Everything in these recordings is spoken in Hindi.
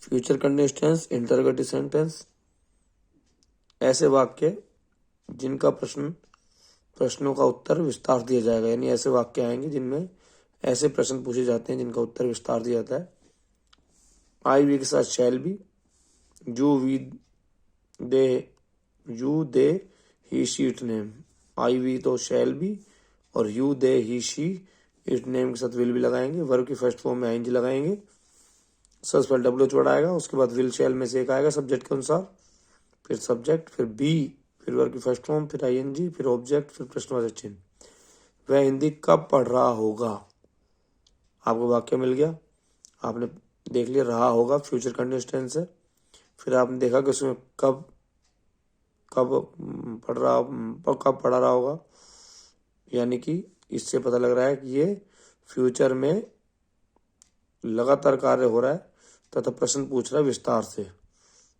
Future continuous tense, interrogative sentence, ऐसे वाक्य जिनका प्रश्नों का उत्तर विस्तार दिया जाएगा, यानी ऐसे वाक्य आएंगे जिनमें ऐसे प्रश्न पूछे जाते हैं जिनका उत्तर विस्तार दिया जाता है। आई वी के साथ shall be, you we they, you they he she it name. I we तो शैल बी और you they he she it name के साथ विल भी लगाएंगे। वर्ब की फर्स्ट फॉर्म में आईएनजी लगाएंगे। सबसे पहले डब्ल्यूएच वर्ड आएगा, उसके बाद विल शैल में से एक आएगा सब्जेक्ट के अनुसार, फिर सब्जेक्ट, फिर बी, फिर वर्ब की फर्स्ट फॉर्म, फिर आईएनजी, फिर ऑब्जेक्ट, फिर प्रश्नवाचक चिन्ह। वह हिंदी कब पढ़ रहा होगा। आपको वाक्य मिल गया, आपने देख लिया रहा होगा फ्यूचर कंटिन्यूअस टेंस है। फिर आपने देखा कि उसमें कब पढ़ा रहा होगा, यानी कि इससे पता लग रहा है कि ये फ्यूचर में लगातार कार्य हो रहा है तथा प्रश्न पूछ रहा है विस्तार से,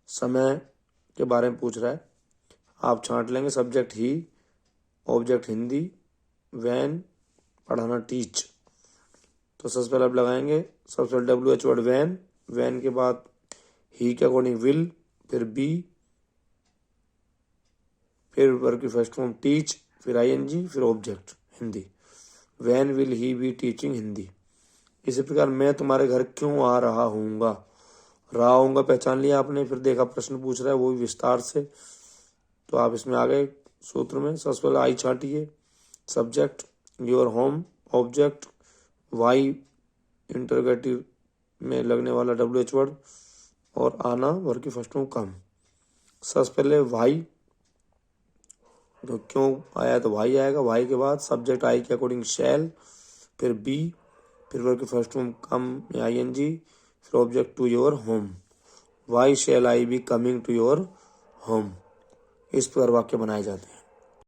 समय के बारे में पूछ रहा है। आप छांट लेंगे सब्जेक्ट ही, ऑब्जेक्ट हिंदी, वैन पढ़ाना टीच। तो सबसे पहले आप लगाएंगे सबसे पहले डब्ल्यूएच वर्ड वैन, वैन के बाद ही के अकॉर्डिंग विल, फिर बी, फिर वर्ब की फर्स्ट फॉर्म टीच, फिर आईएनजी, फिर object Hindi. Van will he be teaching Hindi. इसी प्रकार मैं तुम्हारे घर क्यों आ रहा हूँगा। रहा हूँगा पहचान लिया आपने, फिर देखा प्रश्न पूछ रहा है वो भी विस्तार से, तो आप इसमें आ गए सूत्र में। सबसे पहले आई छांटिए, subject your home, object why interrogative में लगने वाला डब्ल्यूएच वर्ड, और आना वर्ब की फर्स्ट फॉर्म कम। सबसे पहले वाई, तो क्यों आया तो वाई आएगा, वाई के बाद सब्जेक्ट आई के अकॉर्डिंग शैल, फिर बी, फिर वर्ब की फर्स्ट फॉर्म कम आईएनजी, फिर object to your home. Why shall I be coming to your home. इस पर वाक्य बनाए जाते हैं।